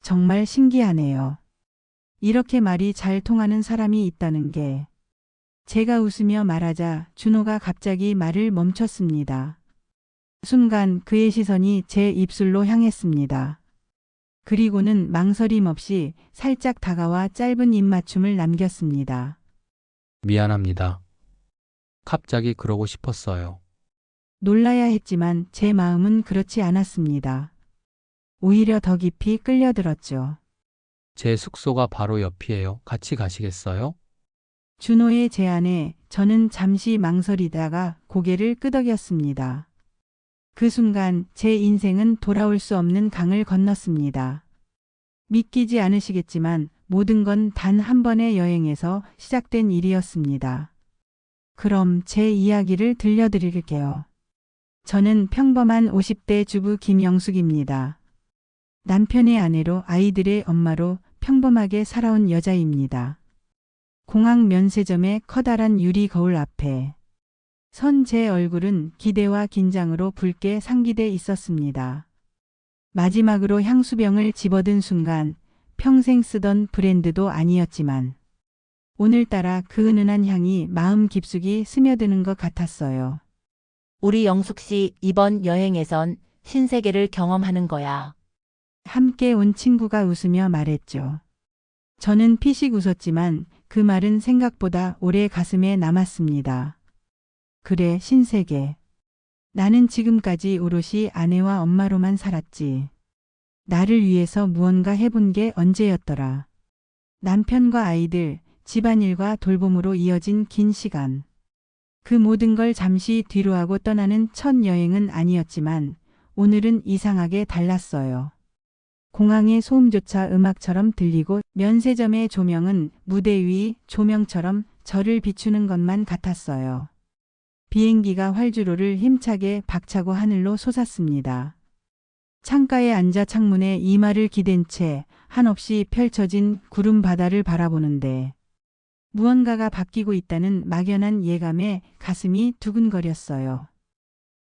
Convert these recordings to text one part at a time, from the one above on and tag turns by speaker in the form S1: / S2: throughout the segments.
S1: 정말 신기하네요. 이렇게 말이 잘 통하는 사람이 있다는 게. 제가 웃으며 말하자 준호가 갑자기 말을 멈췄습니다. 순간 그의 시선이 제 입술로 향했습니다. 그리고는 망설임 없이 살짝 다가와 짧은 입맞춤을 남겼습니다.
S2: 미안합니다. 갑자기 그러고 싶었어요.
S1: 놀라야 했지만 제 마음은 그렇지 않았습니다. 오히려 더 깊이 끌려들었죠.
S2: 제 숙소가 바로 옆이에요. 같이 가시겠어요?
S1: 준호의 제안에 저는 잠시 망설이다가 고개를 끄덕였습니다. 그 순간 제 인생은 돌아올 수 없는 강을 건넜습니다. 믿기지 않으시겠지만 모든 건 단 한 번의 여행에서 시작된 일이었습니다. 그럼 제 이야기를 들려드릴게요. 저는 평범한 50대 주부 김영숙입니다. 남편의 아내로 아이들의 엄마로 평범하게 살아온 여자입니다. 공항 면세점의 커다란 유리 거울 앞에 선 제 얼굴은 기대와 긴장으로 붉게 상기돼 있었습니다. 마지막으로 향수병을 집어든 순간 평생 쓰던 브랜드도 아니었지만 오늘따라 그 은은한 향이 마음 깊숙이 스며드는 것 같았어요.
S3: 우리 영숙 씨 이번 여행에선 신세계를 경험하는 거야.
S1: 함께 온 친구가 웃으며 말했죠. 저는 피식 웃었지만 그 말은 생각보다 오래 가슴에 남았습니다. 그래, 신세계. 나는 지금까지 오롯이 아내와 엄마로만 살았지. 나를 위해서 무언가 해본 게 언제였더라. 남편과 아이들, 집안일과 돌봄으로 이어진 긴 시간. 그 모든 걸 잠시 뒤로하고 떠나는 첫 여행은 아니었지만 오늘은 이상하게 달랐어요. 공항의 소음조차 음악처럼 들리고 면세점의 조명은 무대 위 조명처럼 저를 비추는 것만 같았어요. 비행기가 활주로를 힘차게 박차고 하늘로 솟았습니다. 창가에 앉아 창문에 이마를 기댄 채 한없이 펼쳐진 구름 바다를 바라보는데 무언가가 바뀌고 있다는 막연한 예감에 가슴이 두근거렸어요.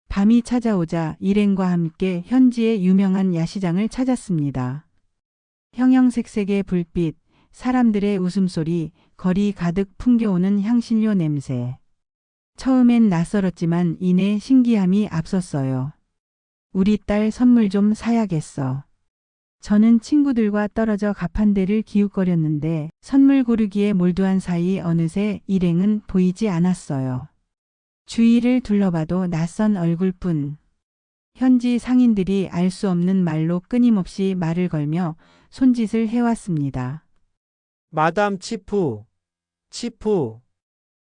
S1: 밤이 찾아오자 일행과 함께 현지의 유명한 야시장을 찾았습니다. 형형색색의 불빛, 사람들의 웃음소리, 거리 가득 풍겨오는 향신료 냄새. 처음엔 낯설었지만 이내 신기함이 앞섰어요. 우리 딸 선물 좀 사야겠어. 저는 친구들과 떨어져 가판대를 기웃거렸는데 선물 고르기에 몰두한 사이 어느새 일행은 보이지 않았어요. 주위를 둘러봐도 낯선 얼굴뿐. 현지 상인들이 알 수 없는 말로 끊임없이 말을 걸며 손짓을 해왔습니다.
S4: 마담 치프,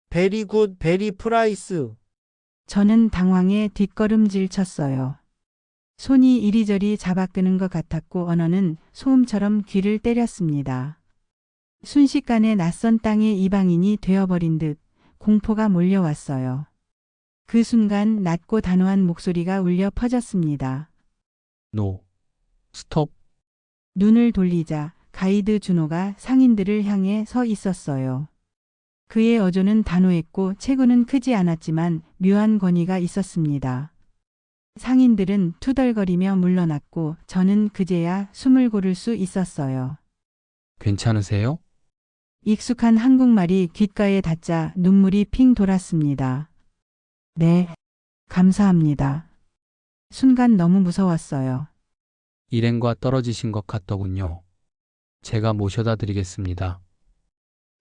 S4: 베리 굿, 베리 프라이스.
S1: 저는 당황해 뒷걸음질 쳤어요. 손이 이리저리 잡아끄는 것 같았고 언어는 소음처럼 귀를 때렸습니다. 순식간에 낯선 땅의 이방인이 되어버린 듯 공포가 몰려왔어요. 그 순간 낮고 단호한 목소리가 울려 퍼졌습니다.
S2: 노. 스톱.
S1: 눈을 돌리자 가이드 준호가 상인들을 향해 서 있었어요. 그의 어조는 단호했고 체구는 크지 않았지만 묘한 권위가 있었습니다. 상인들은 투덜거리며 물러났고 저는 그제야 숨을 고를 수 있었어요.
S2: 괜찮으세요?
S1: 익숙한 한국말이 귓가에 닿자 눈물이 핑 돌았습니다. 네, 감사합니다. 순간 너무 무서웠어요.
S2: 일행과 떨어지신 것 같더군요. 제가 모셔다 드리겠습니다.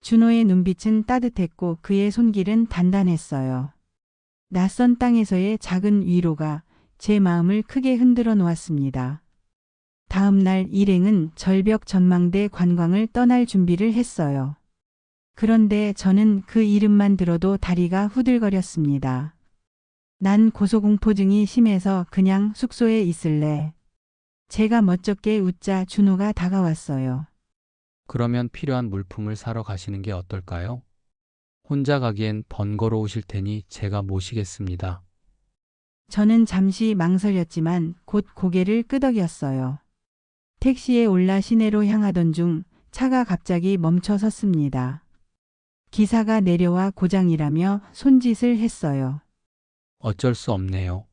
S1: 준호의 눈빛은 따뜻했고 그의 손길은 단단했어요. 낯선 땅에서의 작은 위로가 제 마음을 크게 흔들어 놓았습니다. 다음 날 일행은 절벽 전망대 관광을 떠날 준비를 했어요. 그런데 저는 그 이름만 들어도 다리가 후들거렸습니다. 난 고소공포증이 심해서 그냥 숙소에 있을래. 제가 멋쩍게 웃자 준호가 다가왔어요.
S2: 그러면 필요한 물품을 사러 가시는 게 어떨까요? 혼자 가기엔 번거로우실 테니 제가 모시겠습니다.
S1: 저는 잠시 망설였지만 곧 고개를 끄덕였어요. 택시에 올라 시내로 향하던 중 차가 갑자기 멈춰 섰습니다. 기사가 내려와 고장이라며 손짓을 했어요.
S2: 어쩔 수 없네요.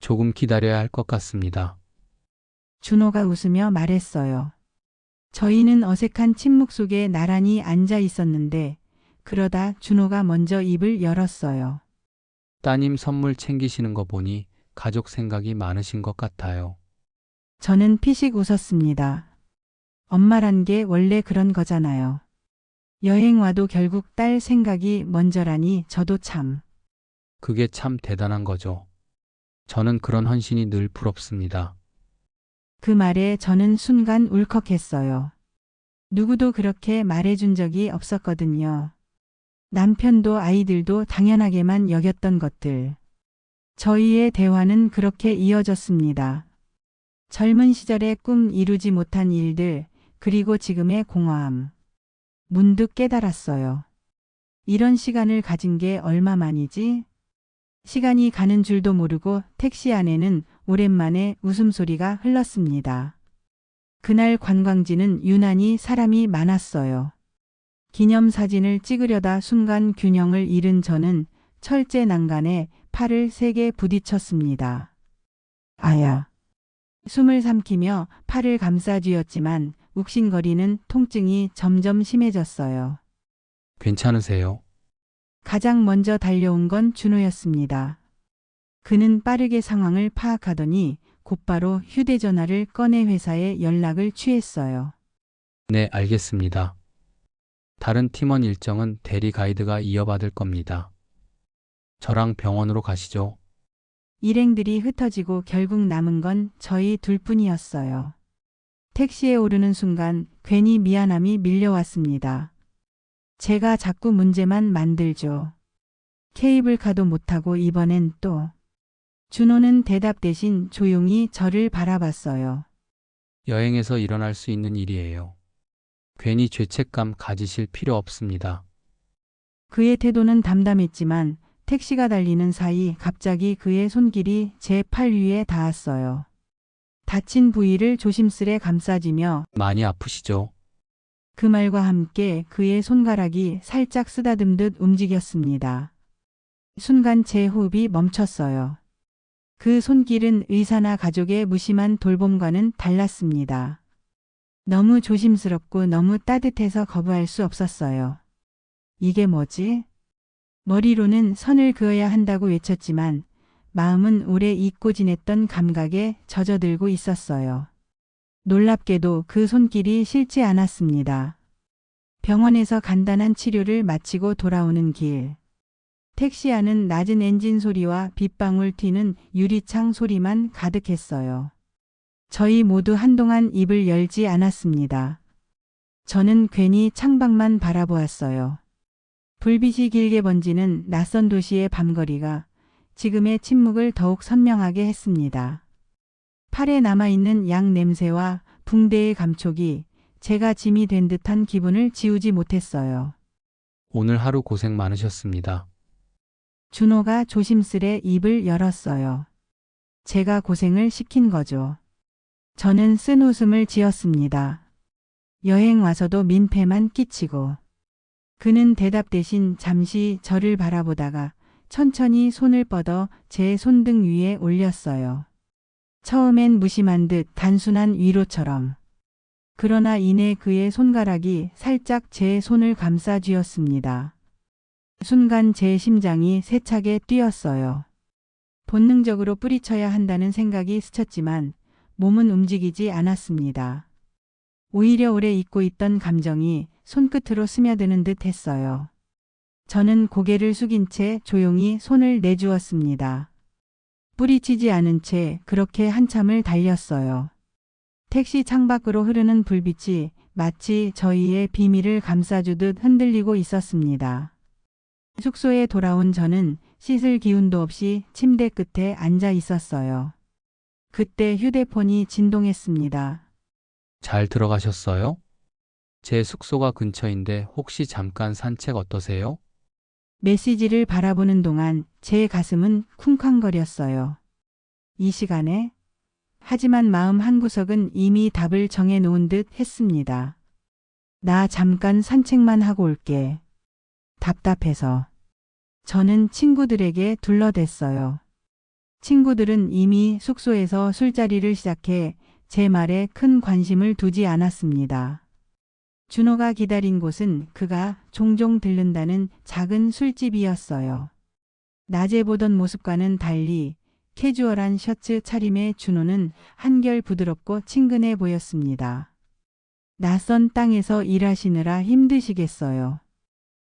S2: 조금 기다려야 할 것 같습니다.
S1: 준호가 웃으며 말했어요. 저희는 어색한 침묵 속에 나란히 앉아 있었는데 그러다 준호가 먼저 입을 열었어요.
S2: 따님 선물 챙기시는 거 보니 가족 생각이 많으신 것 같아요.
S1: 저는 피식 웃었습니다. 엄마란 게 원래 그런 거잖아요. 여행 와도 결국 딸 생각이 먼저라니 저도 참.
S2: 그게 참 대단한 거죠. 저는 그런 헌신이 늘 부럽습니다.
S1: 그 말에 저는 순간 울컥했어요. 누구도 그렇게 말해준 적이 없었거든요. 남편도 아이들도 당연하게만 여겼던 것들. 저희의 대화는 그렇게 이어졌습니다. 젊은 시절의 꿈 이루지 못한 일들, 그리고 지금의 공허함. 문득 깨달았어요. 이런 시간을 가진 게 얼마만이지? 시간이 가는 줄도 모르고 택시 안에는 오랜만에 웃음소리가 흘렀습니다. 그날 관광지는 유난히 사람이 많았어요. 기념사진을 찍으려다 순간 균형을 잃은 저는 철제 난간에 팔을 세게 부딪혔습니다. 아야. 숨을 삼키며 팔을 감싸 쥐었지만 욱신거리는 통증이 점점 심해졌어요.
S2: 괜찮으세요?
S1: 가장 먼저 달려온 건 준호였습니다. 그는 빠르게 상황을 파악하더니 곧바로 휴대전화를 꺼내 회사에 연락을 취했어요.
S2: 네, 알겠습니다. 다른 팀원 일정은 대리 가이드가 이어받을 겁니다. 저랑 병원으로 가시죠.
S1: 일행들이 흩어지고 결국 남은 건 저희 둘뿐이었어요. 택시에 오르는 순간 괜히 미안함이 밀려왔습니다. 제가 자꾸 문제만 만들죠. 케이블카도 못하고 이번엔 또. 준호는 대답 대신 조용히 저를 바라봤어요.
S2: 여행에서 일어날 수 있는 일이에요. 괜히 죄책감 가지실 필요 없습니다.
S1: 그의 태도는 담담했지만 택시가 달리는 사이 갑자기 그의 손길이 제 팔 위에 닿았어요. 다친 부위를 조심스레 감싸지며
S2: 많이 아프시죠?
S1: 그 말과 함께 그의 손가락이 살짝 쓰다듬듯 움직였습니다. 순간 제 호흡이 멈췄어요. 그 손길은 의사나 가족의 무심한 돌봄과는 달랐습니다. 너무 조심스럽고 너무 따뜻해서 거부할 수 없었어요. 이게 뭐지? 머리로는 선을 그어야 한다고 외쳤지만 마음은 오래 잊고 지냈던 감각에 젖어들고 있었어요. 놀랍게도 그 손길이 싫지 않았습니다. 병원에서 간단한 치료를 마치고 돌아오는 길. 택시 안은 낮은 엔진 소리와 빗방울 튀는 유리창 소리만 가득했어요. 저희 모두 한동안 입을 열지 않았습니다. 저는 괜히 창밖만 바라보았어요. 불빛이 길게 번지는 낯선 도시의 밤거리가 지금의 침묵을 더욱 선명하게 했습니다. 팔에 남아있는 약 냄새와 붕대의 감촉이 제가 짐이 된 듯한 기분을 지우지 못했어요.
S2: 오늘 하루 고생 많으셨습니다.
S1: 준호가 조심스레 입을 열었어요. 제가 고생을 시킨 거죠. 저는 쓴 웃음을 지었습니다. 여행 와서도 민폐만 끼치고. 그는 대답 대신 잠시 저를 바라보다가 천천히 손을 뻗어 제 손등 위에 올렸어요. 처음엔 무심한 듯 단순한 위로처럼. 그러나 이내 그의 손가락이 살짝 제 손을 감싸 쥐었습니다. 순간 제 심장이 세차게 뛰었어요. 본능적으로 뿌리쳐야 한다는 생각이 스쳤지만 몸은 움직이지 않았습니다. 오히려 오래 잊고 있던 감정이 손끝으로 스며드는 듯 했어요. 저는 고개를 숙인 채 조용히 손을 내주었습니다. 뿌리치지 않은 채 그렇게 한참을 달렸어요. 택시 창밖으로 흐르는 불빛이 마치 저희의 비밀을 감싸주듯 흔들리고 있었습니다. 숙소에 돌아온 저는 씻을 기운도 없이 침대 끝에 앉아 있었어요. 그때 휴대폰이 진동했습니다.
S2: 잘 들어가셨어요? 제 숙소가 근처인데 혹시 잠깐 산책 어떠세요?
S1: 메시지를 바라보는 동안 제 가슴은 쿵쾅거렸어요. 이 시간에? 하지만 마음 한구석은 이미 답을 정해놓은 듯 했습니다. 나 잠깐 산책만 하고 올게. 답답해서. 저는 친구들에게 둘러댔어요. 친구들은 이미 숙소에서 술자리를 시작해 제 말에 큰 관심을 두지 않았습니다. 준호가 기다린 곳은 그가 종종 들른다는 작은 술집이었어요. 낮에 보던 모습과는 달리 캐주얼한 셔츠 차림의 준호는 한결 부드럽고 친근해 보였습니다. 낯선 땅에서 일하시느라 힘드시겠어요.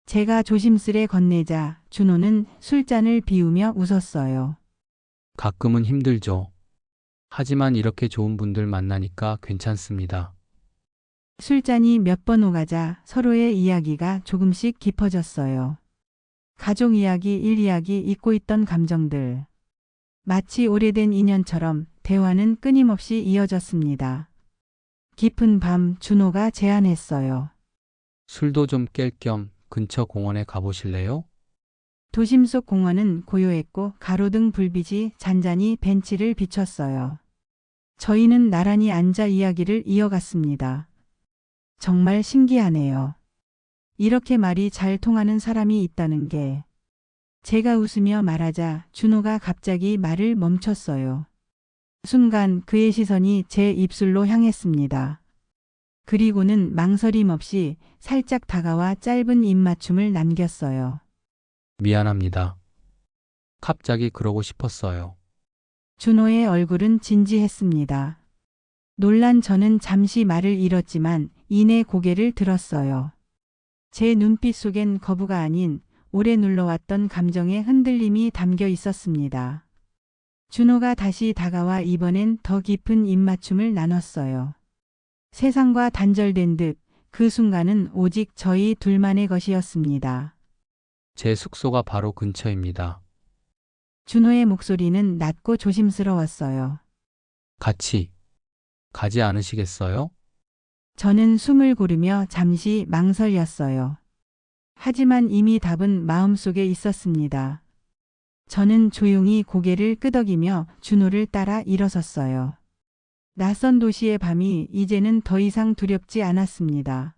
S1: 제가 조심스레 건네자 준호는 술잔을 비우며 웃었어요.
S2: 가끔은 힘들죠. 하지만 이렇게 좋은 분들 만나니까 괜찮습니다.
S1: 술잔이 몇 번 오가자 서로의 이야기가 조금씩 깊어졌어요. 가족 이야기, 일 이야기, 잊고 있던 감정들. 마치 오래된 인연처럼 대화는 끊임없이 이어졌습니다. 깊은 밤 준호가 제안했어요.
S2: 술도 좀 깰 겸 근처 공원에 가보실래요?
S1: 도심 속 공원은 고요했고 가로등 불빛이 잔잔히 벤치를 비췄어요. 저희는 나란히 앉아 이야기를 이어갔습니다. 정말 신기하네요. 이렇게 말이 잘 통하는 사람이 있다는 게. 제가 웃으며 말하자 준호가 갑자기 말을 멈췄어요. 순간 그의 시선이 제 입술로 향했습니다. 그리고는 망설임 없이 살짝 다가와 짧은 입맞춤을 남겼어요.
S2: 미안합니다. 갑자기 그러고 싶었어요.
S1: 준호의 얼굴은 진지했습니다. 놀란 저는 잠시 말을 잃었지만 이내 고개를 들었어요. 제 눈빛 속엔 거부가 아닌 오래 눌러왔던 감정의 흔들림이 담겨 있었습니다. 준호가 다시 다가와 이번엔 더 깊은 입맞춤을 나눴어요. 세상과 단절된 듯 그 순간은 오직 저희 둘만의 것이었습니다.
S2: 제 숙소가 바로 근처입니다.
S1: 준호의 목소리는 낮고 조심스러웠어요.
S2: 같이 가지 않으시겠어요?
S1: 저는 숨을 고르며 잠시 망설였어요. 하지만 이미 답은 마음속에 있었습니다. 저는 조용히 고개를 끄덕이며 준호를 따라 일어섰어요. 낯선 도시의 밤이 이제는 더 이상 두렵지 않았습니다.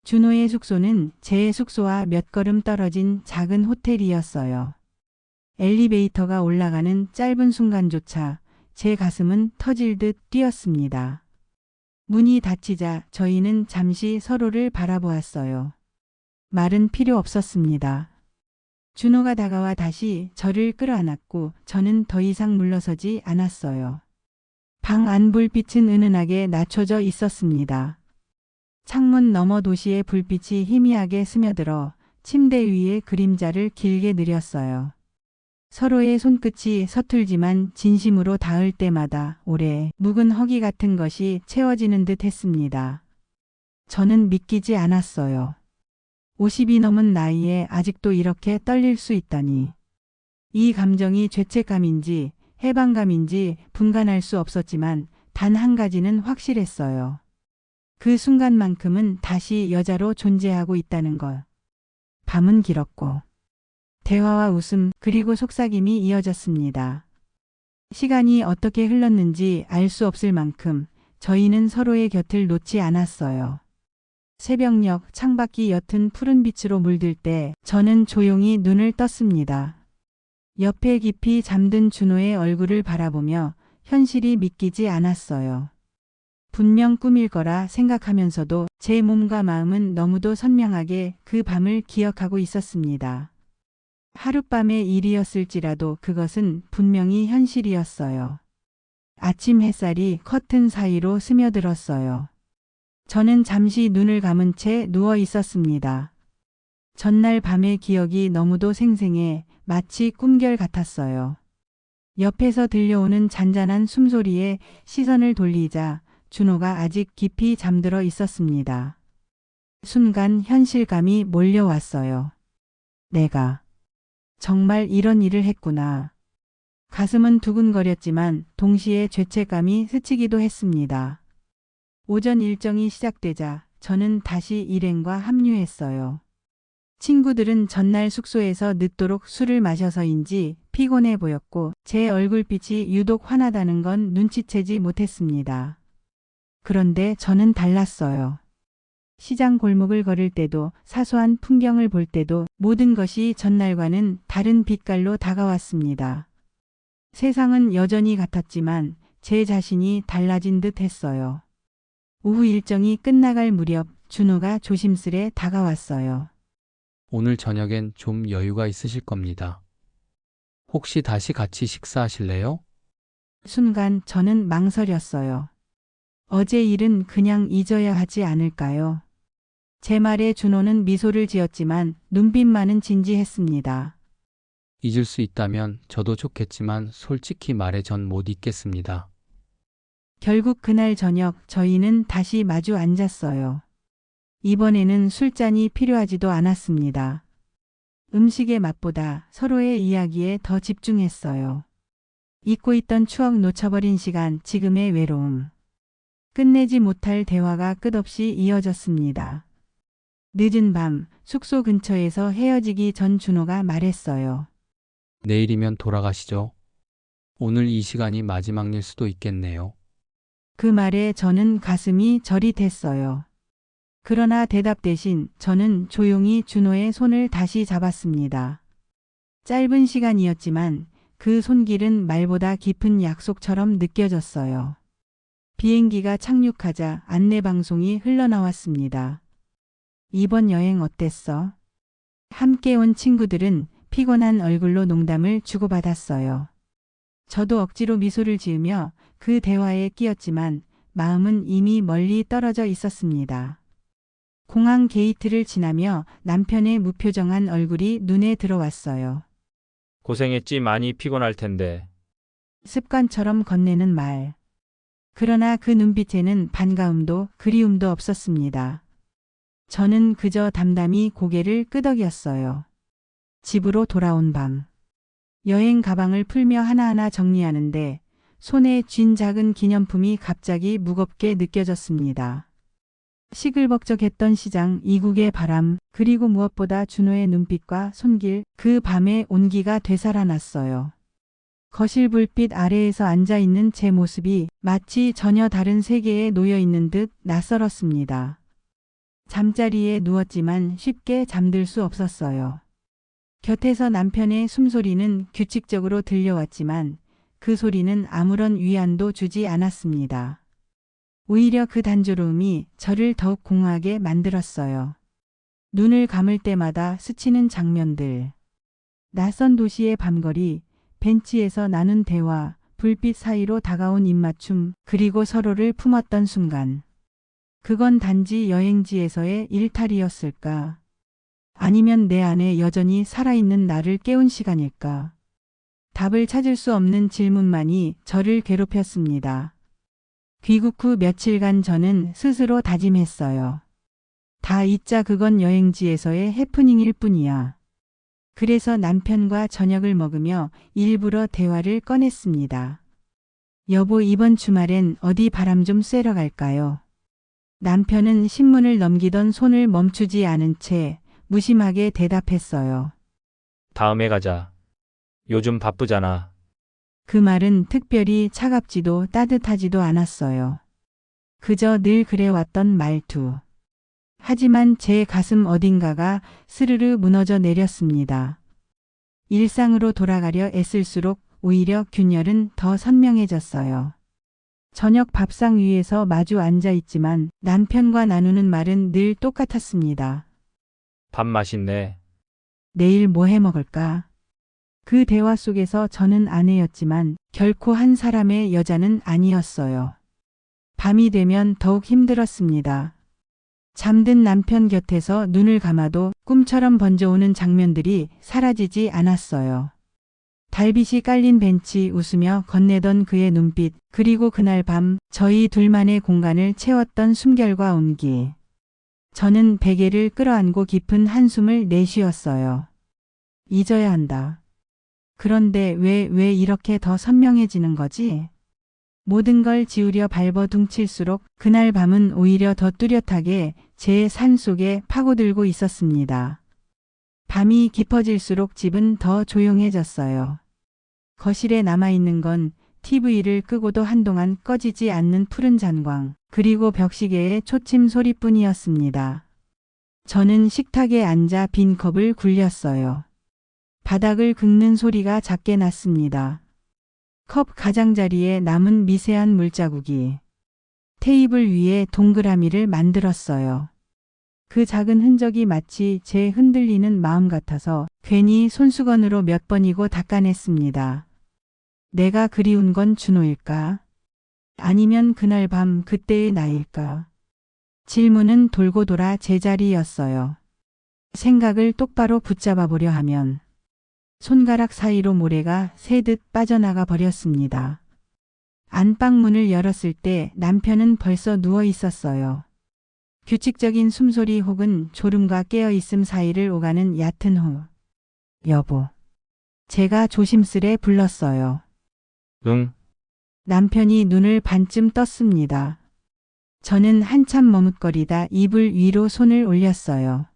S1: 준호의 숙소는 제 숙소와 몇 걸음 떨어진 작은 호텔이었어요. 엘리베이터가 올라가는 짧은 순간조차 제 가슴은 터질 듯 뛰었습니다. 문이 닫히자 저희는 잠시 서로를 바라보았어요. 말은 필요 없었습니다. 준호가 다가와 다시 저를 끌어안았고 저는 더 이상 물러서지 않았어요. 방 안 불빛은 은은하게 낮춰져 있었습니다. 창문 너머 도시의 불빛이 희미하게 스며들어 침대 위에 그림자를 길게 느렸어요. 서로의 손끝이 서툴지만 진심으로 닿을 때마다 오래 묵은 허기 같은 것이 채워지는 듯 했습니다. 저는 믿기지 않았어요. 50이 넘은 나이에 아직도 이렇게 떨릴 수 있다니. 이 감정이 죄책감인지 해방감인지 분간할 수 없었지만 단 한 가지는 확실했어요. 그 순간만큼은 다시 여자로 존재하고 있다는 것. 밤은 길었고 대화와 웃음 그리고 속삭임이 이어졌습니다. 시간이 어떻게 흘렀는지 알 수 없을 만큼 저희는 서로의 곁을 놓지 않았어요. 새벽녘 창밖이 옅은 푸른 빛으로 물들 때 저는 조용히 눈을 떴습니다. 옆에 깊이 잠든 준호의 얼굴을 바라보며 현실이 믿기지 않았어요. 분명 꿈일 거라 생각하면서도 제 몸과 마음은 너무도 선명하게 그 밤을 기억하고 있었습니다. 하룻밤의 일이었을지라도 그것은 분명히 현실이었어요. 아침 햇살이 커튼 사이로 스며들었어요. 저는 잠시 눈을 감은 채 누워 있었습니다. 전날 밤의 기억이 너무도 생생해 마치 꿈결 같았어요. 옆에서 들려오는 잔잔한 숨소리에 시선을 돌리자 준호가 아직 깊이 잠들어 있었습니다. 순간 현실감이 몰려왔어요. 내가 정말 이런 일을 했구나. 가슴은 두근거렸지만 동시에 죄책감이 스치기도 했습니다. 오전 일정이 시작되자 저는 다시 일행과 합류했어요. 친구들은 전날 숙소에서 늦도록 술을 마셔서인지 피곤해 보였고 제 얼굴빛이 유독 환하다는 건 눈치채지 못했습니다. 그런데 저는 달랐어요. 시장 골목을 걸을 때도 사소한 풍경을 볼 때도 모든 것이 전날과는 다른 빛깔로 다가왔습니다. 세상은 여전히 같았지만 제 자신이 달라진 듯 했어요. 오후 일정이 끝나갈 무렵 준호가 조심스레 다가왔어요.
S2: 오늘 저녁엔 좀 여유가 있으실 겁니다. 혹시 다시 같이 식사하실래요?
S1: 순간 저는 망설였어요. 어제 일은 그냥 잊어야 하지 않을까요? 제 말에 준호는 미소를 지었지만 눈빛만은 진지했습니다.
S2: 잊을 수 있다면 저도 좋겠지만 솔직히 말해 전 못 잊겠습니다.
S1: 결국 그날 저녁 저희는 다시 마주 앉았어요. 이번에는 술잔이 필요하지도 않았습니다. 음식의 맛보다 서로의 이야기에 더 집중했어요. 잊고 있던 추억, 놓쳐버린 시간, 지금의 외로움. 끝내지 못할 대화가 끝없이 이어졌습니다. 늦은 밤 숙소 근처에서 헤어지기 전 준호가 말했어요.
S2: 내일이면 돌아가시죠. 오늘 이 시간이 마지막일 수도 있겠네요.
S1: 그 말에 저는 가슴이 저릿했어요. 그러나 대답 대신 저는 조용히 준호의 손을 다시 잡았습니다. 짧은 시간이었지만 그 손길은 말보다 깊은 약속처럼 느껴졌어요. 비행기가 착륙하자 안내방송이 흘러나왔습니다. 이번 여행 어땠어? 함께 온 친구들은 피곤한 얼굴로 농담을 주고받았어요. 저도 억지로 미소를 지으며 그 대화에 끼었지만 마음은 이미 멀리 떨어져 있었습니다. 공항 게이트를 지나며 남편의 무표정한 얼굴이 눈에 들어왔어요.
S5: 고생했지. 많이 피곤할 텐데.
S1: 습관처럼 건네는 말. 그러나 그 눈빛에는 반가움도 그리움도 없었습니다. 저는 그저 담담히 고개를 끄덕였어요. 집으로 돌아온 밤. 여행 가방을 풀며 하나하나 정리하는데 손에 쥔 작은 기념품이 갑자기 무겁게 느껴졌습니다. 시끌벅적했던 시장, 이국의 바람, 그리고 무엇보다 준호의 눈빛과 손길, 그 밤의 온기가 되살아났어요. 거실 불빛 아래에서 앉아있는 제 모습이 마치 전혀 다른 세계에 놓여있는 듯 낯설었습니다. 잠자리에 누웠지만 쉽게 잠들 수 없었어요. 곁에서 남편의 숨소리는 규칙적으로 들려왔지만 그 소리는 아무런 위안도 주지 않았습니다. 오히려 그 단조로움이 저를 더욱 공허하게 만들었어요. 눈을 감을 때마다 스치는 장면들. 낯선 도시의 밤거리, 벤치에서 나눈 대화, 불빛 사이로 다가온 입맞춤, 그리고 서로를 품었던 순간. 그건 단지 여행지에서의 일탈이었을까? 아니면 내 안에 여전히 살아있는 나를 깨운 시간일까? 답을 찾을 수 없는 질문만이 저를 괴롭혔습니다. 귀국 후 며칠간 저는 스스로 다짐했어요. 다 잊자, 그건 여행지에서의 해프닝일 뿐이야. 그래서 남편과 저녁을 먹으며 일부러 대화를 꺼냈습니다. 여보, 이번 주말엔 어디 바람 좀 쐬러 갈까요? 남편은 신문을 넘기던 손을 멈추지 않은 채 무심하게 대답했어요.
S5: 다음에 가자. 요즘 바쁘잖아.
S1: 그 말은 특별히 차갑지도 따뜻하지도 않았어요. 그저 늘 그래왔던 말투. 하지만 제 가슴 어딘가가 스르르 무너져 내렸습니다. 일상으로 돌아가려 애쓸수록 오히려 균열은 더 선명해졌어요. 저녁 밥상 위에서 마주 앉아 있지만 남편과 나누는 말은 늘 똑같았습니다.
S5: 밥 맛있네.
S1: 내일 뭐 해 먹을까? 그 대화 속에서 저는 아내였지만 결코 한 사람의 여자는 아니었어요. 밤이 되면 더욱 힘들었습니다. 잠든 남편 곁에서 눈을 감아도 꿈처럼 번져오는 장면들이 사라지지 않았어요. 달빛이 깔린 벤치, 웃으며 건네던 그의 눈빛, 그리고 그날 밤 저희 둘만의 공간을 채웠던 숨결과 온기. 저는 베개를 끌어안고 깊은 한숨을 내쉬었어요. 잊어야 한다. 그런데 왜 이렇게 더 선명해지는 거지? 모든 걸 지우려 발버둥칠수록 그날 밤은 오히려 더 뚜렷하게 제 삶 속에 파고들고 있었습니다. 밤이 깊어질수록 집은 더 조용해졌어요. 거실에 남아있는 건 TV를 끄고도 한동안 꺼지지 않는 푸른 잔광, 그리고 벽시계의 초침 소리뿐이었습니다. 저는 식탁에 앉아 빈 컵을 굴렸어요. 바닥을 긁는 소리가 작게 났습니다. 컵 가장자리에 남은 미세한 물자국이 테이블 위에 동그라미를 만들었어요. 그 작은 흔적이 마치 제 흔들리는 마음 같아서 괜히 손수건으로 몇 번이고 닦아냈습니다. 내가 그리운 건 준호일까? 아니면 그날 밤 그때의 나일까? 질문은 돌고 돌아 제자리였어요. 생각을 똑바로 붙잡아 보려 하면 손가락 사이로 모래가 새듯 빠져나가 버렸습니다. 안방문을 열었을 때 남편은 벌써 누워 있었어요. 규칙적인 숨소리 혹은 졸음과 깨어있음 사이를 오가는 얕은 호흡. 여보. 제가 조심스레 불렀어요.
S5: 응,
S1: 남편이 눈을 반쯤 떴습니다. 저는 한참 머뭇거리다 이불 위로 손을 올렸어요.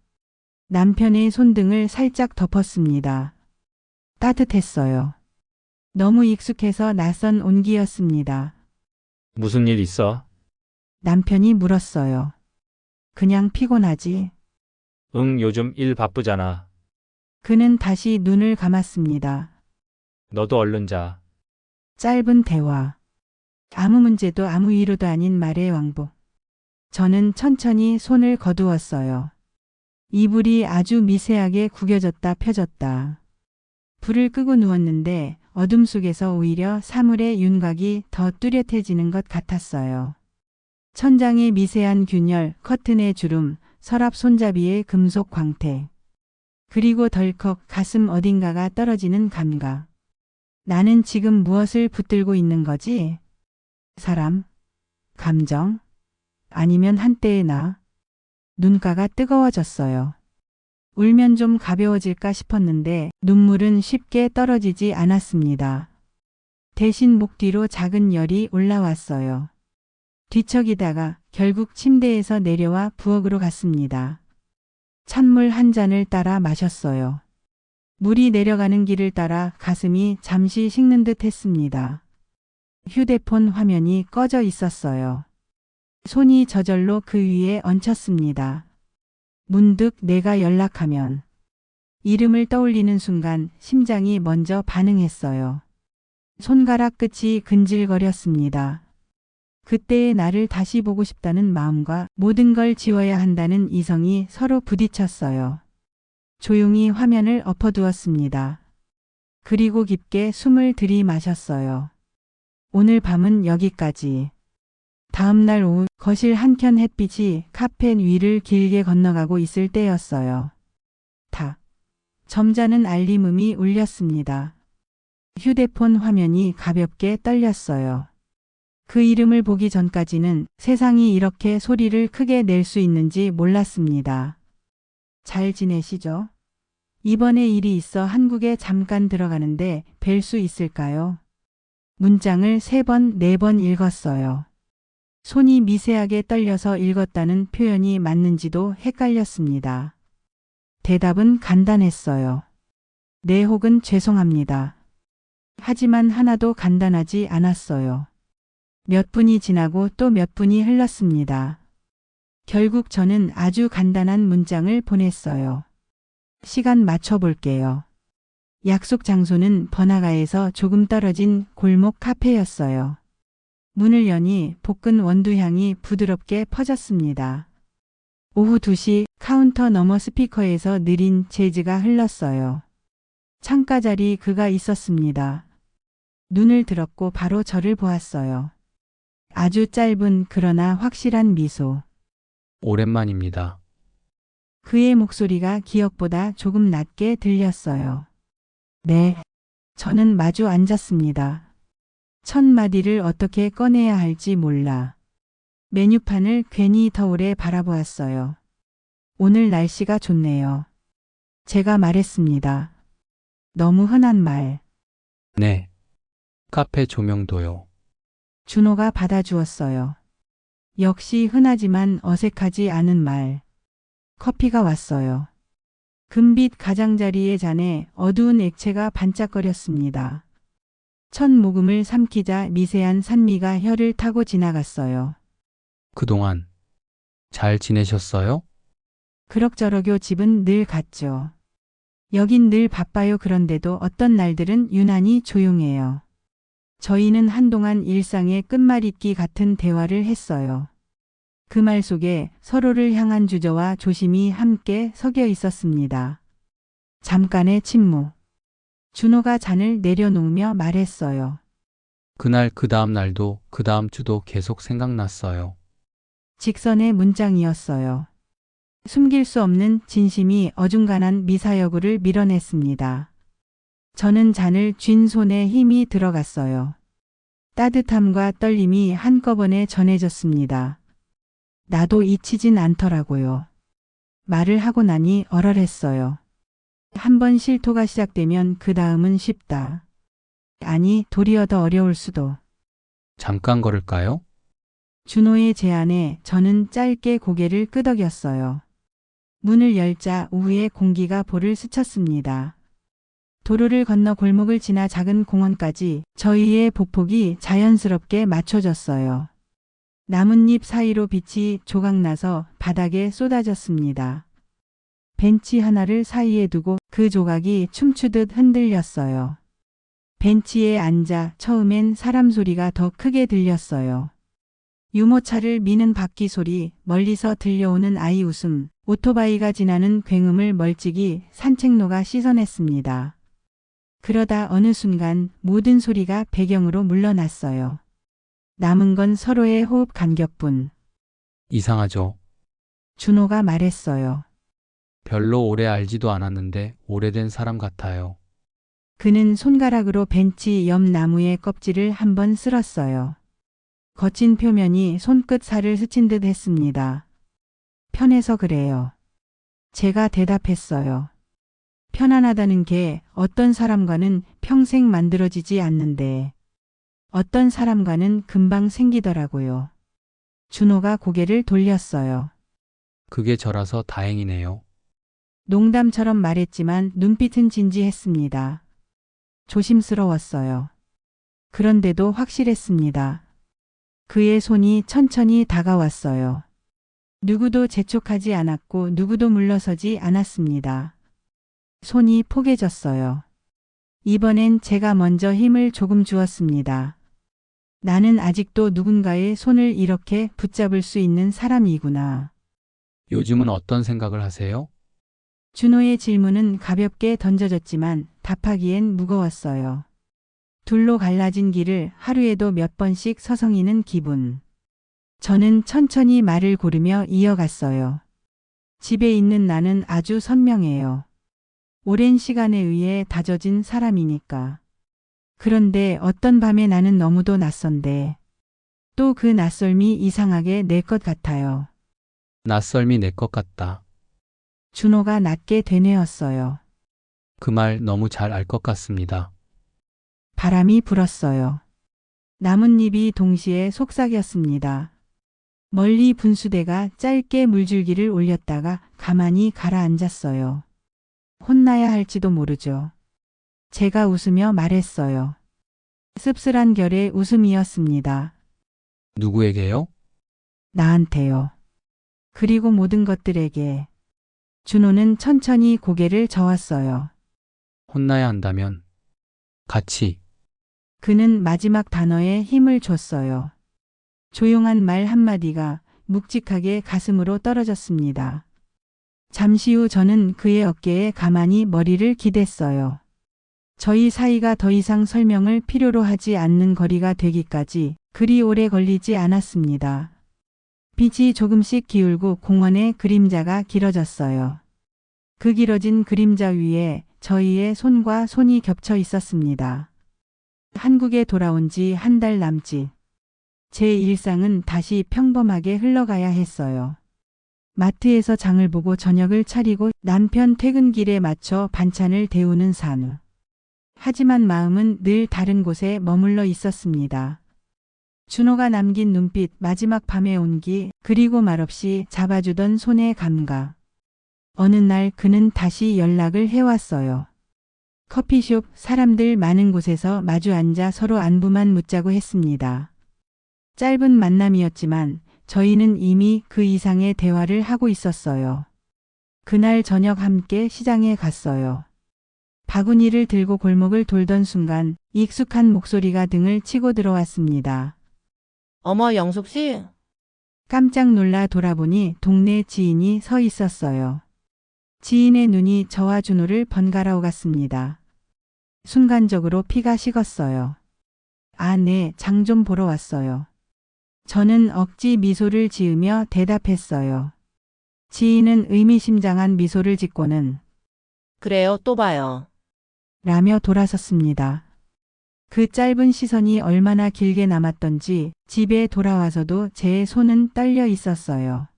S1: 남편의 손등을 살짝 덮었습니다. 따뜻했어요. 너무 익숙해서 낯선 온기였습니다.
S5: 무슨 일 있어?
S1: 남편이 물었어요. 그냥 피곤하지.
S5: 응, 요즘 일 바쁘잖아.
S1: 그는 다시 눈을 감았습니다.
S5: 너도 얼른 자.
S1: 짧은 대화. 아무 문제도 아무 이유도 아닌 말의 왕복. 저는 천천히 손을 거두었어요. 이불이 아주 미세하게 구겨졌다 펴졌다. 불을 끄고 누웠는데 어둠 속에서 오히려 사물의 윤곽이 더 뚜렷해지는 것 같았어요. 천장의 미세한 균열, 커튼의 주름, 서랍 손잡이의 금속 광택. 그리고 덜컥 가슴 어딘가가 떨어지는 감각. 나는 지금 무엇을 붙들고 있는 거지? 사람? 감정? 아니면 한때의 나? 눈가가 뜨거워졌어요. 울면 좀 가벼워질까 싶었는데 눈물은 쉽게 떨어지지 않았습니다. 대신 목 뒤로 작은 열이 올라왔어요. 뒤척이다가 결국 침대에서 내려와 부엌으로 갔습니다. 찬물 한 잔을 따라 마셨어요. 물이 내려가는 길을 따라 가슴이 잠시 식는 듯 했습니다. 휴대폰 화면이 꺼져 있었어요. 손이 저절로 그 위에 얹혔습니다. 문득 내가 연락하면 이름을 떠올리는 순간 심장이 먼저 반응했어요. 손가락 끝이 근질거렸습니다. 그때의 나를 다시 보고 싶다는 마음과 모든 걸 지워야 한다는 이성이 서로 부딪혔어요. 조용히 화면을 엎어두었습니다. 그리고 깊게 숨을 들이마셨어요. 오늘 밤은 여기까지. 다음 날 오후 거실 한켠 햇빛이 카펫 위를 길게 건너가고 있을 때였어요. 탁. 점잖은 알림음이 울렸습니다. 휴대폰 화면이 가볍게 떨렸어요. 그 이름을 보기 전까지는 세상이 이렇게 소리를 크게 낼 수 있는지 몰랐습니다. 잘 지내시죠? 이번에 일이 있어 한국에 잠깐 들어가는데 뵐 수 있을까요? 문장을 3번, 4번 읽었어요. 손이 미세하게 떨려서 읽었다는 표현이 맞는지도 헷갈렸습니다. 대답은 간단했어요. 네 혹은 죄송합니다. 하지만 하나도 간단하지 않았어요. 몇 분이 지나고 또 몇 분이 흘렀습니다. 결국 저는 아주 간단한 문장을 보냈어요. 시간 맞춰볼게요. 약속 장소는 번화가에서 조금 떨어진 골목 카페였어요. 문을 여니 볶은 원두향이 부드럽게 퍼졌습니다. 오후 2시 카운터 너머 스피커에서 느린 재즈가 흘렀어요. 창가 자리 그가 있었습니다. 눈을 들었고 바로 저를 보았어요. 아주 짧은 그러나 확실한 미소.
S2: 오랜만입니다.
S1: 그의 목소리가 기억보다 조금 낮게 들렸어요. 네. 저는 마주 앉았습니다. 첫 마디를 어떻게 꺼내야 할지 몰라. 메뉴판을 괜히 더 오래 바라보았어요. 오늘 날씨가 좋네요. 제가 말했습니다. 너무 흔한 말.
S2: 네. 카페 조명도요.
S1: 준호가 받아주었어요. 역시 흔하지만 어색하지 않은 말. 커피가 왔어요. 금빛 가장자리의 잔에 어두운 액체가 반짝거렸습니다. 첫 모금을 삼키자 미세한 산미가 혀를 타고 지나갔어요.
S2: 그동안 잘 지내셨어요?
S1: 그럭저럭요. 집은 늘 같죠. 여긴 늘 바빠요. 그런데도 어떤 날들은 유난히 조용해요. 저희는 한동안 일상의 끝말잇기 같은 대화를 했어요. 그 말 속에 서로를 향한 주저와 조심이 함께 섞여 있었습니다. 잠깐의 침묵. 준호가 잔을 내려놓으며 말했어요.
S2: 그날 그 다음 날도 그 다음 주도 계속 생각났어요.
S1: 직선의 문장이었어요. 숨길 수 없는 진심이 어중간한 미사여구를 밀어냈습니다. 저는 잔을 쥔 손에 힘이 들어갔어요. 따뜻함과 떨림이 한꺼번에 전해졌습니다. 나도 잊히진 않더라고요. 말을 하고 나니 얼얼했어요. 한번 실토가 시작되면 그 다음은 쉽다. 아니, 도리어 더 어려울 수도.
S2: 잠깐 걸을까요?
S1: 준호의 제안에 저는 짧게 고개를 끄덕였어요. 문을 열자 우후에 공기가 볼을 스쳤습니다. 도로를 건너 골목을 지나 작은 공원까지 저희의 복폭이 자연스럽게 맞춰졌어요. 나뭇잎 사이로 빛이 조각나서 바닥에 쏟아졌습니다. 벤치 하나를 사이에 두고 그 조각이 춤추듯 흔들렸어요. 벤치에 앉아 처음엔 사람 소리가 더 크게 들렸어요. 유모차를 미는 바퀴 소리, 멀리서 들려오는 아이 웃음, 오토바이가 지나는 굉음을 멀찍이 산책로가 씻어냈습니다. 그러다 어느 순간 모든 소리가 배경으로 물러났어요. 남은 건 서로의 호흡 간격뿐.
S2: 이상하죠?
S1: 준호가 말했어요.
S2: 별로 오래 알지도 않았는데 오래된 사람 같아요.
S1: 그는 손가락으로 벤치 옆 나무의 껍질을 한번 쓸었어요. 거친 표면이 손끝 살을 스친 듯 했습니다. 편해서 그래요. 제가 대답했어요. 편안하다는 게 어떤 사람과는 평생 만들어지지 않는데 어떤 사람과는 금방 생기더라고요. 준호가 고개를 돌렸어요.
S2: 그게 저라서 다행이네요.
S1: 농담처럼 말했지만 눈빛은 진지했습니다. 조심스러웠어요. 그런데도 확실했습니다. 그의 손이 천천히 다가왔어요. 누구도 재촉하지 않았고 누구도 물러서지 않았습니다. 손이 포개졌어요. 이번엔 제가 먼저 힘을 조금 주었습니다. 나는 아직도 누군가의 손을 이렇게 붙잡을 수 있는 사람이구나.
S2: 요즘은 어떤 생각을 하세요?
S1: 준호의 질문은 가볍게 던져졌지만 답하기엔 무거웠어요. 둘로 갈라진 길을 하루에도 몇 번씩 서성이는 기분. 저는 천천히 말을 고르며 이어갔어요. 집에 있는 나는 아주 선명해요. 오랜 시간에 의해 다져진 사람이니까. 그런데 어떤 밤에 나는 너무도 낯선데 또 그 낯설미 이상하게 내 것 같아요.
S2: 낯설미 내 것 같다.
S1: 준호가 낮게 되뇌었어요.
S2: 그 말 너무 잘 알 것 같습니다.
S1: 바람이 불었어요. 나뭇잎이 동시에 속삭였습니다. 멀리 분수대가 짧게 물줄기를 올렸다가 가만히 가라앉았어요. 혼나야 할지도 모르죠. 제가 웃으며 말했어요. 씁쓸한 결의 웃음이었습니다.
S2: 누구에게요?
S1: 나한테요. 그리고 모든 것들에게. 준호는 천천히 고개를 저었어요.
S2: 혼나야 한다면 같이.
S1: 그는 마지막 단어에 힘을 줬어요. 조용한 말 한마디가 묵직하게 가슴으로 떨어졌습니다. 잠시 후 저는 그의 어깨에 가만히 머리를 기댔어요. 저희 사이가 더 이상 설명을 필요로 하지 않는 거리가 되기까지 그리 오래 걸리지 않았습니다. 빛이 조금씩 기울고 공원의 그림자가 길어졌어요. 그 길어진 그림자 위에 저희의 손과 손이 겹쳐 있었습니다. 한국에 돌아온 지 한 달 남짓. 제 일상은 다시 평범하게 흘러가야 했어요. 마트에서 장을 보고 저녁을 차리고 남편 퇴근길에 맞춰 반찬을 데우는 산후. 하지만 마음은 늘 다른 곳에 머물러 있었습니다. 준호가 남긴 눈빛, 마지막 밤의 온기, 그리고 말없이 잡아주던 손의 감각. 어느 날 그는 다시 연락을 해왔어요. 커피숍, 사람들 많은 곳에서 마주 앉아 서로 안부만 묻자고 했습니다. 짧은 만남이었지만 저희는 이미 그 이상의 대화를 하고 있었어요. 그날 저녁 함께 시장에 갔어요. 바구니를 들고 골목을 돌던 순간 익숙한 목소리가 등을 치고 들어왔습니다.
S3: 어머, 영숙 씨.
S1: 깜짝 놀라 돌아보니 동네 지인이 서 있었어요. 지인의 눈이 저와 준호를 번갈아 오갔습니다. 순간적으로 피가 식었어요. 아, 네, 장 좀 보러 왔어요. 저는 억지 미소를 지으며 대답했어요. 지인은 의미심장한 미소를 짓고는
S3: 그래요, 또 봐요.
S1: 라며 돌아섰습니다. 그 짧은 시선이 얼마나 길게 남았던지 집에 돌아와서도 제 손은 떨려 있었어요.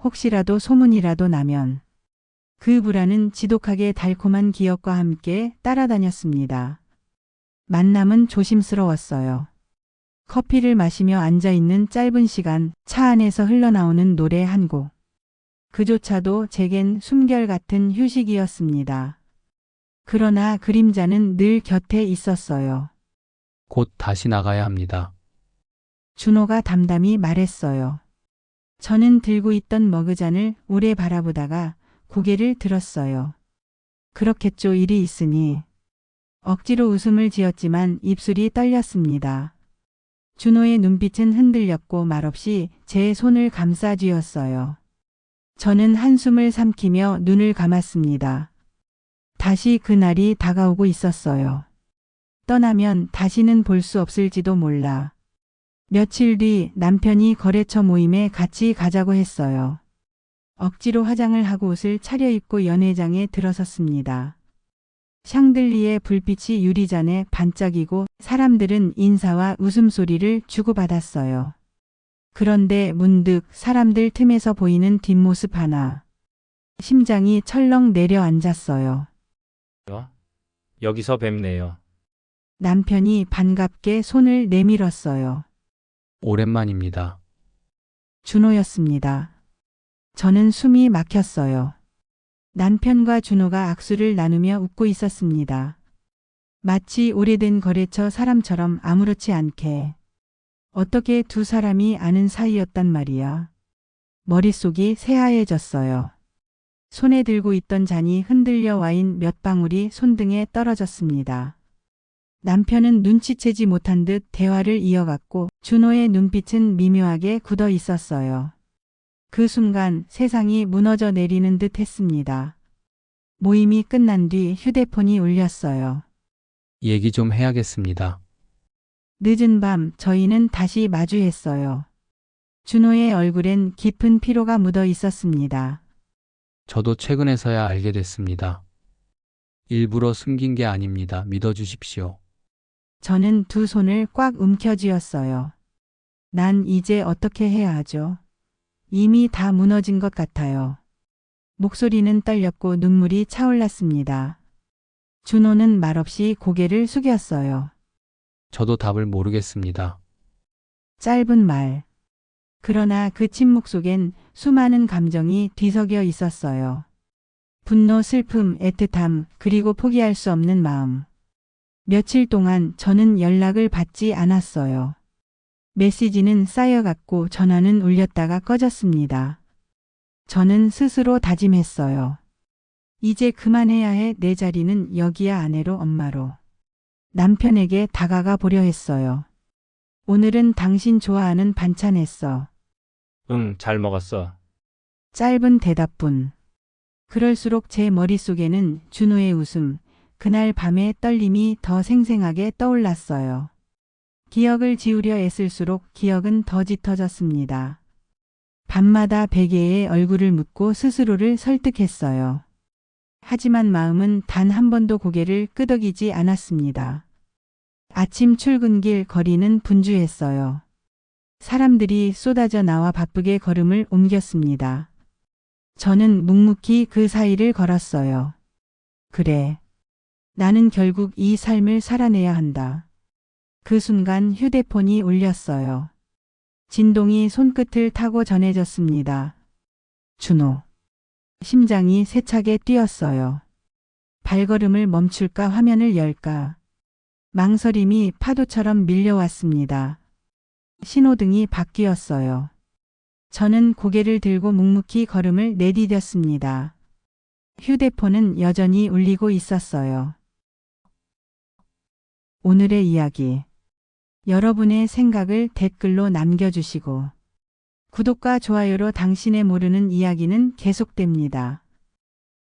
S1: 혹시라도 소문이라도 나면 그 불안은 지독하게 달콤한 기억과 함께 따라다녔습니다. 만남은 조심스러웠어요. 커피를 마시며 앉아있는 짧은 시간, 차 안에서 흘러나오는 노래 한 곡. 그조차도 제겐 숨결 같은 휴식이었습니다. 그러나 그림자는 늘 곁에 있었어요.
S2: 곧 다시 나가야 합니다.
S1: 준호가 담담히 말했어요. 저는 들고 있던 머그잔을 오래 바라보다가 고개를 들었어요. 그렇겠죠, 일이 있으니. 억지로 웃음을 지었지만 입술이 떨렸습니다. 준호의 눈빛은 흔들렸고 말없이 제 손을 감싸 쥐었어요. 저는 한숨을 삼키며 눈을 감았습니다. 다시 그날이 다가오고 있었어요. 떠나면 다시는 볼 수 없을지도 몰라. 며칠 뒤 남편이 거래처 모임에 같이 가자고 했어요. 억지로 화장을 하고 옷을 차려입고 연회장에 들어섰습니다. 샹들리에 불빛이 유리잔에 반짝이고 사람들은 인사와 웃음소리를 주고받았어요. 그런데 문득 사람들 틈에서 보이는 뒷모습 하나. 심장이 철렁 내려앉았어요.
S5: 여기서 뵙네요.
S1: 남편이 반갑게 손을 내밀었어요.
S2: 오랜만입니다.
S1: 준호였습니다. 저는 숨이 막혔어요. 남편과 준호가 악수를 나누며 웃고 있었습니다. 마치 오래된 거래처 사람처럼 아무렇지 않게. 어떻게 두 사람이 아는 사이였단 말이야. 머릿속이 새하얘졌어요. 손에 들고 있던 잔이 흔들려 와인 몇 방울이 손등에 떨어졌습니다. 남편은 눈치채지 못한 듯 대화를 이어갔고 준호의 눈빛은 미묘하게 굳어 있었어요. 그 순간 세상이 무너져 내리는 듯 했습니다. 모임이 끝난 뒤 휴대폰이 울렸어요.
S2: 얘기 좀 해야겠습니다.
S1: 늦은 밤 저희는 다시 마주했어요. 준호의 얼굴엔 깊은 피로가 묻어 있었습니다.
S2: 저도 최근에서야 알게 됐습니다. 일부러 숨긴 게 아닙니다. 믿어주십시오.
S1: 저는 두 손을 꽉 움켜쥐었어요. 난 이제 어떻게 해야 하죠? 이미 다 무너진 것 같아요. 목소리는 떨렸고 눈물이 차올랐습니다. 준호는 말없이 고개를 숙였어요.
S2: 저도 답을 모르겠습니다.
S1: 짧은 말. 그러나 그 침묵 속엔 수많은 감정이 뒤섞여 있었어요. 분노, 슬픔, 애틋함, 그리고 포기할 수 없는 마음. 며칠 동안 저는 연락을 받지 않았어요. 메시지는 쌓여갔고 전화는 울렸다가 꺼졌습니다. 저는 스스로 다짐했어요. 이제 그만해야 해. 내 자리는 여기야. 아내로, 엄마로. 남편에게 다가가 보려 했어요. 오늘은 당신 좋아하는 반찬 했어.
S5: 응, 잘 먹었어.
S1: 짧은 대답뿐. 그럴수록 제 머릿속에는 준호의 웃음, 그날 밤의 떨림이 더 생생하게 떠올랐어요. 기억을 지우려 애쓸수록 기억은 더 짙어졌습니다. 밤마다 베개에 얼굴을 묻고 스스로를 설득했어요. 하지만 마음은 단 한 번도 고개를 끄덕이지 않았습니다. 아침 출근길 거리는 분주했어요. 사람들이 쏟아져 나와 바쁘게 걸음을 옮겼습니다. 저는 묵묵히 그 사이를 걸었어요. 그래. 나는 결국 이 삶을 살아내야 한다. 그 순간 휴대폰이 울렸어요. 진동이 손끝을 타고 전해졌습니다. 준호. 심장이 세차게 뛰었어요. 발걸음을 멈출까 화면을 열까. 망설임이 파도처럼 밀려왔습니다. 신호등이 바뀌었어요. 저는 고개를 들고 묵묵히 걸음을 내디뎠습니다. 휴대폰은 여전히 울리고 있었어요. 오늘의 이야기. 여러분의 생각을 댓글로 남겨주시고 구독과 좋아요로 당신의 모르는 이야기는 계속됩니다.